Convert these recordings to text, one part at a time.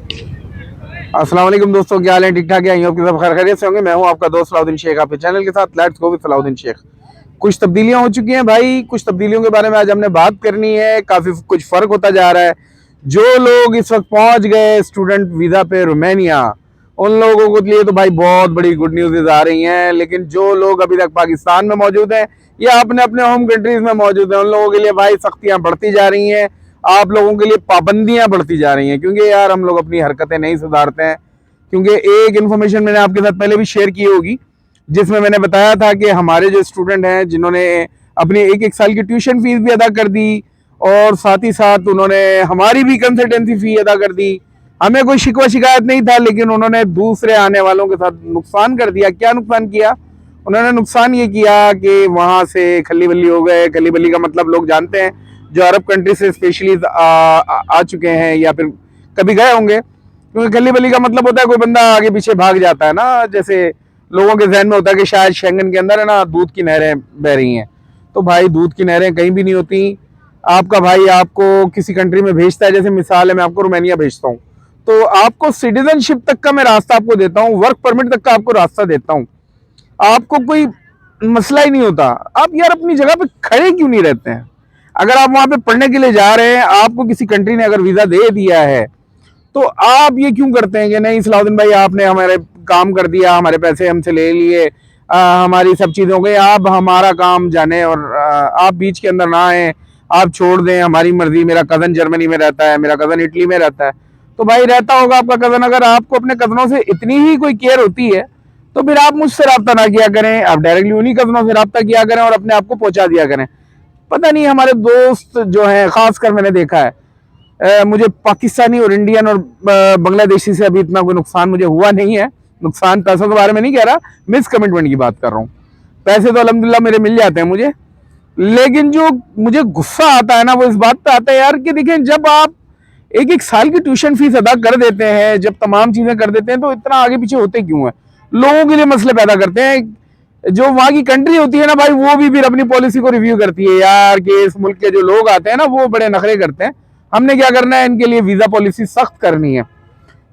अस्सलाम वालेकुम दोस्तों, क्या हाल है? ठीक ठाक है? आपके सब खैर खैरियत से होंगे। मैं हूं आपका दोस्त सलाउद्दीन शेख, आपके चैनल के साथ let's go with Salauddin Sheikh. कुछ तब्दीलियां हो चुकी हैं भाई, कुछ तब्दीलियों के बारे में आज हमने बात करनी है। काफ़ी कुछ फ़र्क होता जा रहा है। जो लोग इस वक्त पहुंच गए स्टूडेंट वीज़ा पे रोमानिया, उन लोगों के लिए तो भाई बहुत बड़ी गुड न्यूज़ आ रही हैं। लेकिन जो लोग अभी तक पाकिस्तान में मौजूद हैं या अपने अपने होम कंट्रीज़ में मौजूद हैं, उन लोगों के लिए भाई सख्तियाँ बढ़ती जा रही हैं। आप लोगों के लिए पाबंदियां बढ़ती जा रही हैं, क्योंकि यार हम लोग अपनी हरकतें नहीं सुधारते हैं। क्योंकि एक इन्फॉर्मेशन मैंने आपके साथ पहले भी शेयर की होगी, जिसमें मैंने बताया था कि हमारे जो स्टूडेंट हैं जिन्होंने अपनी एक एक साल की ट्यूशन फीस भी अदा कर दी और साथ ही साथ उन्होंने हमारी भी कंसल्टेंसी फी अदा कर दी। हमें कोई शिकवा शिकायत नहीं था, लेकिन उन्होंने दूसरे आने वालों के साथ नुकसान कर दिया। क्या नुकसान किया? उन्होंने नुकसान ये किया कि वहाँ से खली बल्ली हो गए। खली बल्ली का मतलब लोग जानते हैं, जो अरब कंट्री से स्पेशली आ चुके हैं या फिर कभी गए होंगे। क्योंकि खली बली का मतलब होता है कोई बंदा आगे पीछे भाग जाता है ना, जैसे लोगों के जहन में होता है कि शायद शेंगन के अंदर है ना दूध की नहरें बह रही हैं। तो भाई दूध की नहरें कहीं भी नहीं होती। आपका भाई आपको किसी कंट्री में भेजता है, जैसे मिसाल है मैं आपको रोमानिया भेजता हूँ, तो आपको सिटीजनशिप तक का मैं रास्ता आपको देता हूँ, वर्क परमिट तक का आपको रास्ता देता हूँ। आपको कोई मसला ही नहीं होता। आप यार अपनी जगह पे खड़े क्यों नहीं रहते हैं? अगर आप वहां पे पढ़ने के लिए जा रहे हैं, आपको किसी कंट्री ने अगर वीजा दे दिया है, तो आप ये क्यों करते हैं कि नहीं सलाउद्दीन भाई आपने हमारे काम कर दिया, हमारे पैसे हमसे ले लिए, हमारी सब चीज़ें हो गई, आप हमारा काम जाने और आप बीच के अंदर ना आए, आप छोड़ दें, हमारी मर्जी। मेरा कज़न जर्मनी में रहता है, मेरा कज़न इटली में रहता है। तो भाई रहता होगा आपका कज़न, अगर आपको अपने कज़नों से इतनी ही कोई केयर होती है तो फिर आप मुझसे रब्ता ना किया करें, आप डायरेक्टली उन्हीं कज़नों से रब्ता किया करें और अपने आप को पहुंचा दिया करें। पता नहीं हमारे दोस्त जो हैं, खासकर मैंने देखा है, मुझे पाकिस्तानी और इंडियन और बांग्लादेशी से अभी इतना कोई नुकसान मुझे हुआ नहीं है। नुकसान पैसों के बारे में नहीं कह रहा, मिस कमिटमेंट की बात कर रहा हूँ। पैसे तो अल्हम्दुलिल्लाह मेरे मिल जाते हैं मुझे, लेकिन जो मुझे गुस्सा आता है ना, वो इस बात पे आता है यार कि देखें, जब आप एक एक साल की ट्यूशन फीस अदा कर देते हैं, जब तमाम चीजें कर देते हैं, तो इतना आगे पीछे होते क्यों है? लोगों के लिए मसले पैदा करते हैं। जो वहां की कंट्री होती है ना भाई, वो भी फिर अपनी पॉलिसी को रिव्यू करती है यार कि इस मुल्क के जो लोग आते हैं ना, वो बड़े नखरे करते हैं, हमने क्या करना है, इनके लिए वीजा पॉलिसी सख्त करनी है।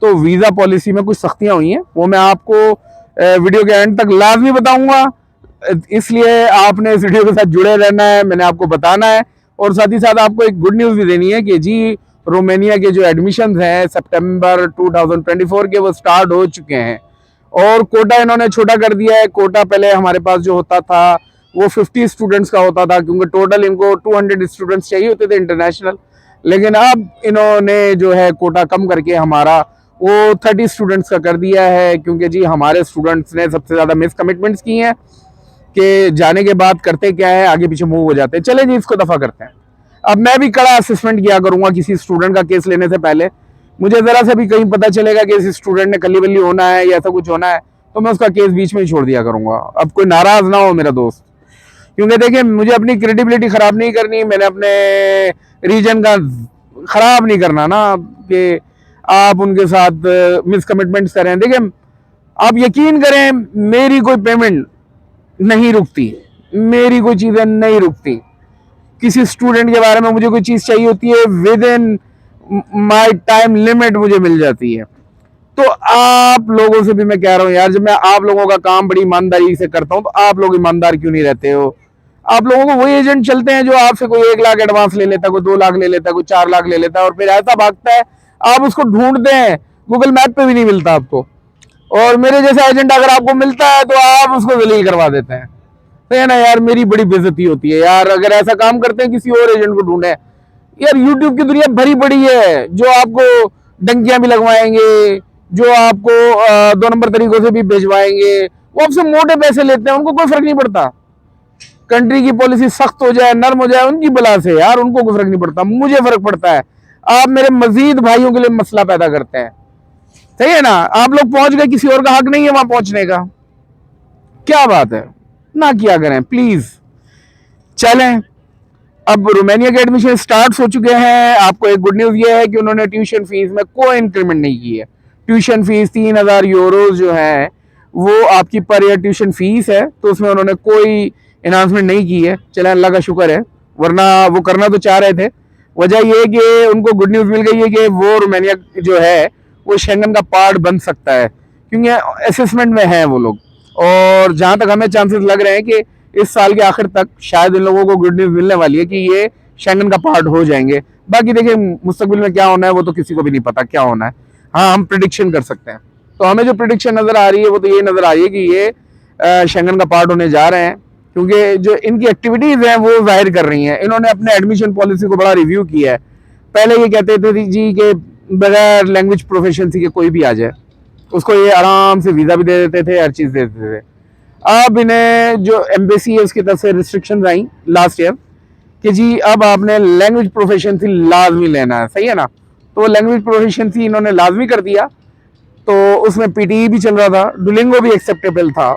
तो वीजा पॉलिसी में कुछ सख्तियां हुई हैं, वो मैं आपको वीडियो के एंड तक लाजमी बताऊंगा। इसलिए आपने इस वीडियो के साथ जुड़े रहना है, मैंने आपको बताना है। और साथ ही साथ आपको एक गुड न्यूज़ भी देनी है कि जी रोमानिया के जो एडमिशन हैं सितंबर 2024 के, वो स्टार्ट हो चुके हैं। और कोटा इन्होंने छोटा कर दिया है। कोटा पहले हमारे पास जो होता था वो 50 स्टूडेंट्स का होता था, क्योंकि टोटल इनको 200 स्टूडेंट्स चाहिए होते थे इंटरनेशनल। लेकिन अब इन्होंने जो है कोटा कम करके हमारा वो 30 स्टूडेंट्स का कर दिया है, क्योंकि जी हमारे स्टूडेंट्स ने सबसे ज़्यादा मिस कमिटमेंट्स की हैं कि जाने के बाद करते क्या है, आगे पीछे मूव हो जाते हैं। चले जी इसको दफ़ा करते हैं। अब मैं भी कड़ा असेसमेंट किया करूंगा किसी स्टूडेंट का केस लेने से पहले। मुझे ज़रा सा भी कहीं पता चलेगा कि इस स्टूडेंट ने कल्ली बल्ली होना है या ऐसा कुछ होना है, तो मैं उसका केस बीच में ही छोड़ दिया करूंगा। अब कोई नाराज़ ना हो मेरा दोस्त, क्योंकि देखिए मुझे अपनी क्रेडिबिलिटी ख़राब नहीं करनी, मैंने अपने रीजन का ख़राब नहीं करना ना कि आप उनके साथ मिस कमिटमेंट्स करें। देखिए आप यकीन करें, मेरी कोई पेमेंट नहीं रुकती, मेरी कोई चीज़ें नहीं रुकती। किसी स्टूडेंट के बारे में मुझे कोई चीज़ चाहिए होती है, with in my time limit मुझे मिल जाती है। तो आप लोगों से भी मैं कह रहा हूँ यार, जब मैं आप लोगों का काम बड़ी ईमानदारी से करता हूँ, तो आप लोग ईमानदार क्यों नहीं रहते हो? आप लोगों को वही एजेंट चलते हैं जो आपसे कोई 1 लाख एडवांस ले लेता है, कोई 2 लाख ले लेता है, कोई 4 लाख ले लेता है, और फिर ऐसा भागता है आप उसको ढूंढते हैं, गूगल मैप पे भी नहीं मिलता आपको। और मेरे जैसा एजेंट अगर आपको मिलता है तो आप उसको जलील करवा देते हैं। तो है ना यार, मेरी बड़ी बेइज्जती होती है यार अगर ऐसा काम करते हैं, किसी और एजेंट को ढूंढे। यार यूट्यूब की दुनिया भरी पड़ी है, जो आपको डंकियां भी लगवाएंगे, जो आपको 2 नंबर तरीकों से भी भेजवाएंगे, वो आपसे मोटे पैसे लेते हैं, उनको कोई फर्क नहीं पड़ता। कंट्री की पॉलिसी सख्त हो जाए, नर्म हो जाए, उनकी बला से यार उनको कोई फर्क नहीं पड़ता, मुझे फर्क पड़ता है। आप मेरे मजीद भाइयों के लिए मसला पैदा करते हैं, सही है ना? आप लोग पहुंच गए, किसी और का हक नहीं है वहां पहुंचने का। क्या बात है, ना किया करें प्लीज। चलें, अब रोमानिया के एडमिशन स्टार्ट हो चुके हैं। आपको एक गुड न्यूज़ ये है कि उन्होंने ट्यूशन फीस में कोई इंक्रीमेंट नहीं की है। ट्यूशन फीस 3000 यूरोज जो है वो आपकी पर ईयर ट्यूशन फीस है, तो उसमें उन्होंने कोई अनाउंसमेंट नहीं की है। चले अल्लाह का शुक्र है, वरना वो करना तो चाह रहे थे। वजह ये है कि उनको गुड न्यूज़ मिल गई है कि वो रोमानिया जो है वो शेंगन का पार्ट बन सकता है, क्योंकि असेसमेंट में है वो लोग। और जहां तक हमें चांसेस लग रहे हैं कि इस साल के आखिर तक शायद इन लोगों को गुड न्यूज मिलने वाली है कि ये शेंगन का पार्ट हो जाएंगे। बाकी देखिए मुस्तकबिल में क्या होना है वो तो किसी को भी नहीं पता क्या होना है। हाँ, हम प्रिडिक्शन कर सकते हैं। तो हमें जो प्रिडिक्शन नजर आ रही है वो तो ये नजर आ रही है कि ये शेंगन का पार्ट होने जा रहे हैं, क्योंकि जो इनकी एक्टिविटीज हैं वो जाहिर कर रही हैं। इन्होंने अपने एडमिशन पॉलिसी को बड़ा रिव्यू किया है। पहले ये कहते थे जी कि बगैर लैंग्वेज प्रोफेशंसी के कोई भी आ जाए उसको ये आराम से वीज़ा भी दे देते थे, हर चीज़ दे देते थे। अब इन्हें जो एम्बेसी है उसकी तरफ से रिस्ट्रिक्शन आई लास्ट ईयर कि जी अब आपने लैंग्वेज प्रोफेशंसी लाजमी लेना है, सही है ना। तो लैंग्वेज प्रोफेशंसी इन्होंने लाजमी कर दिया। तो उसमें पीटीई भी चल रहा था, डुलिंगो भी एक्सेप्टेबल था,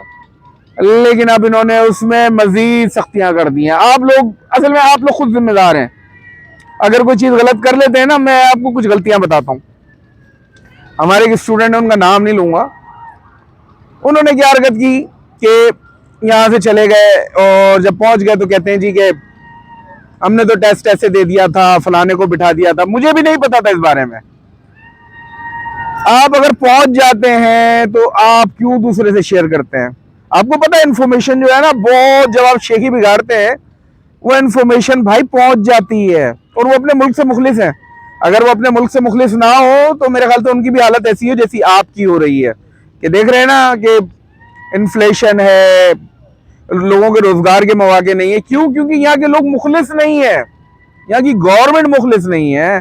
लेकिन अब इन्होंने उसमें मजीद सख्तियां कर दी हैं। आप लोग असल में आप लोग खुद जिम्मेदार हैं। अगर कोई चीज़ गलत कर लेते हैं ना, मैं आपको कुछ गलतियां बताता हूँ। हमारे एक स्टूडेंट है, उनका नाम नहीं लूँगा, उन्होंने क्या हरकत की कि यहाँ से चले गए और जब पहुँच गए तो कहते हैं जी कि हमने तो टेस्ट ऐसे दे दिया था, फलाने को बिठा दिया था, मुझे भी नहीं पता था इस बारे में। आप अगर पहुंच जाते हैं तो आप क्यों दूसरे से शेयर करते हैं? आपको पता है इन्फॉर्मेशन जो है ना, बहुत जब आप शेखी बिगाड़ते हैं वो इन्फॉर्मेशन भाई पहुंच जाती है। और वो अपने मुल्क से मुखलिस हैं। अगर वो अपने मुल्क से मुखलिस ना हो तो मेरे ख्याल से उनकी भी हालत ऐसी हो जैसी आपकी हो रही है कि देख रहे हैं ना कि इन्फ्लेशन है, लोगों के रोजगार के मौके नहीं है। क्यों? क्योंकि यहाँ के लोग मुखलिस नहीं है, यहाँ की गवर्नमेंट मुखलिस नहीं है।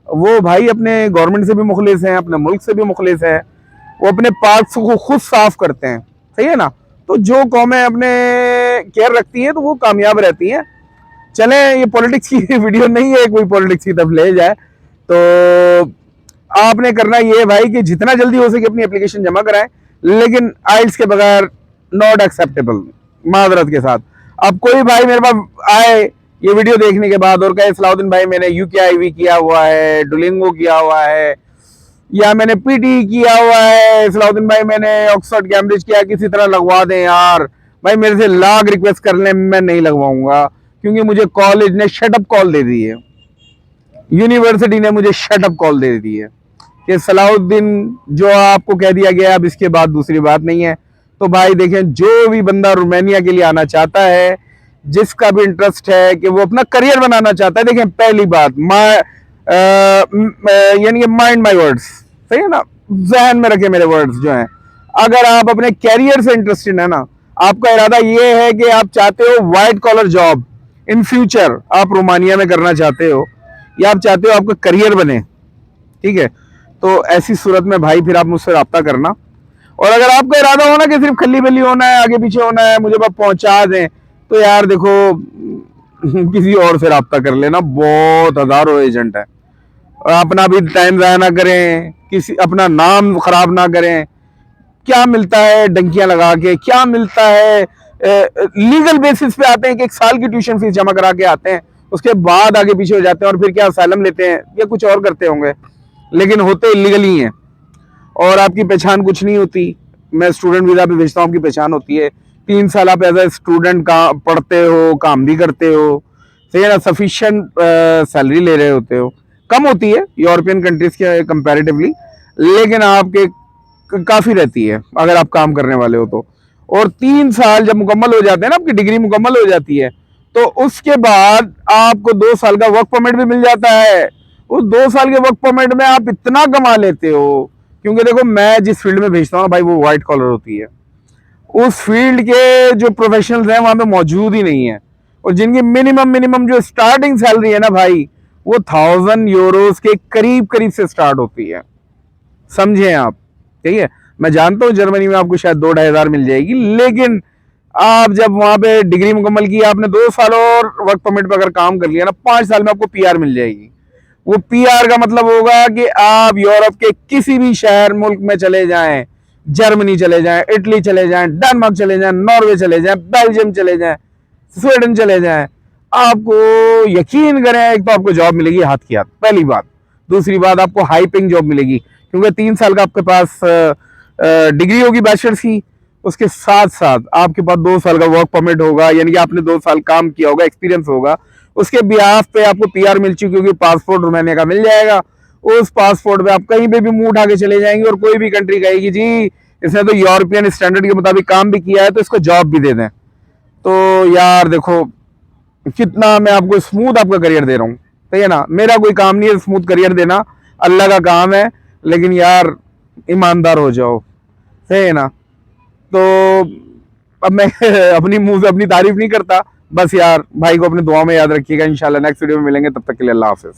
वो भाई अपने गवर्नमेंट से भी मुखलिस हैं, अपने मुल्क से भी मुखलिस है, वो अपने पार्ट्स को खुद साफ करते हैं, सही है ना। तो जो कौमें अपने केयर रखती हैं तो वो कामयाब रहती हैं। चलें, ये पॉलिटिक्स की वीडियो नहीं है, कोई पॉलिटिक्स की तरफ ले जाए। तो आपने करना ये है भाई कि जितना जल्दी हो सके अपनी एप्लीकेशन जमा कराएं, लेकिन आइल्स के बगैर नॉट एक्सेप्टेबल, माजरत के साथ। अब कोई भाई मेरे पास आए ये वीडियो देखने के बाद और कहे सलाउद्दीन भाई मैंने UKIV किया हुआ है, डुलिंगो किया हुआ है, या मैंने पीटी किया हुआ है, सलाउद्दीन भाई मैंने ऑक्सफोर्ड कैम्ब्रिज किया, किसी तरह लगवा दें यार। भाई मेरे से लाख रिक्वेस्ट कर लें, मैं नहीं लगवाऊंगा, क्योंकि मुझे कॉलेज ने शटअप कॉल दे दी है, यूनिवर्सिटी ने मुझे शटअप कॉल दे दी है कि सलाउद्दीन जो आपको कह दिया गया अब इसके बाद दूसरी बात नहीं है। तो भाई देखें, जो भी बंदा रोमानिया के लिए आना चाहता है, जिसका भी इंटरेस्ट है कि वो अपना करियर बनाना चाहता है, देखें पहली बात यानी कि माइंड माय वर्ड्स, सही है ना, जहन में रखे मेरे वर्ड्स जो हैं। अगर आप अपने कैरियर से इंटरेस्टेड है ना, आपका इरादा ये है कि आप चाहते हो white collar job in future आप रोमानिया में करना चाहते हो, या आप चाहते हो आपका करियर बने, ठीक है, तो ऐसी सूरत में भाई फिर आप मुझसे रब्ता करना। और अगर आपका इरादा हो ना कि सिर्फ खल्ली बल्ली होना है, आगे पीछे होना है, मुझे बस पहुंचा दें, तो यार देखो किसी और से रब्ता कर लेना, बहुत हजारों एजेंट है। और अपना भी टाइम ज़ाया ना करें, किसी अपना नाम खराब ना करें। क्या मिलता है डंकियां लगा के, क्या मिलता है लीगल बेसिस पे आते हैं कि 1 साल की ट्यूशन फीस जमा करा के आते हैं, उसके बाद आगे पीछे हो जाते हैं और फिर क्या असाइलम लेते हैं या कुछ और करते होंगे, लेकिन होते इलीगल ही हैं। और आपकी पहचान कुछ नहीं होती। मैं स्टूडेंट वीज़ा पे भेजता हूँ, आपकी पहचान होती है। 3 साल आप एज ए स्टूडेंट का पढ़ते हो, काम भी करते हो, सही है ना, सफिशिएंट सैलरी ले रहे होते हो, कम होती है यूरोपियन कंट्रीज के कंपैरेटिवली, लेकिन आपके काफ़ी रहती है अगर आप काम करने वाले हो तो। और 3 साल जब मुकम्मल हो जाते हैं ना, आपकी डिग्री मुकम्मल हो जाती है, तो उसके बाद आपको 2 साल का वर्क परमिट भी मिल जाता है। उस 2 साल के वर्क परमिट में आप इतना कमा लेते हो, क्योंकि देखो मैं जिस फील्ड में भेजता हूँ भाई वो व्हाइट कॉलर होती है, उस फील्ड के जो प्रोफेशनल्स हैं वहां पे मौजूद ही नहीं है। और जिनकी मिनिमम जो स्टार्टिंग सैलरी है ना भाई, वो 1000 यूरोस के करीब करीब से स्टार्ट होती है, समझे आप, ठीक है। मैं जानता हूँ जर्मनी में आपको शायद 2-2.5 हज़ार मिल जाएगी, लेकिन आप जब वहां पे डिग्री मुकम्मल की, आपने 2 साल और वर्क परमिट पर अगर काम कर लिया ना, 5 साल में आपको PR मिल जाएगी। वो PR का मतलब होगा कि आप यूरोप के किसी भी शहर मुल्क में चले जाएं, जर्मनी चले जाएं, इटली चले जाएं, डेनमार्क चले जाएं, नॉर्वे चले जाएं, बेल्जियम चले जाएं, स्वीडन चले जाएं, आपको यकीन करें एक तो आपको जॉब मिलेगी हाथ की हाथ, पहली बात। दूसरी बात, आपको हाई पेइंग जॉब मिलेगी, क्योंकि 3 साल का आपके पास डिग्री होगी बैचलर्स की, उसके साथ साथ आपके पास 2 साल का वर्क परमिट होगा, यानी कि आपने 2 साल काम किया होगा, एक्सपीरियंस होगा, उसके बिहाफ पे आपको PR मिल चुकी होगी, पासपोर्ट रोमानिया का मिल जाएगा। उस पासपोर्ट पे आप कहीं पे भी मुंह उठा के चले जाएंगे और कोई भी कंट्री कहेगी जी इसने तो यूरोपियन स्टैंडर्ड के मुताबिक काम भी किया है तो इसको जॉब भी दे दें। तो यार देखो कितना मैं आपको स्मूथ आपका करियर दे रहा हूँ, सही है ना। मेरा कोई काम नहीं है स्मूथ करियर देना, अल्लाह का काम है। लेकिन यार ईमानदार हो जाओ, सही है ना। तो अब मैं अपनी मुंह से अपनी तारीफ नहीं करता, बस यार भाई को अपनी दुआ में याद रखिएगा। इंशाल्लाह नेक्स्ट वीडियो में मिलेंगे, तब तक के लिए अल्लाह हाफिज।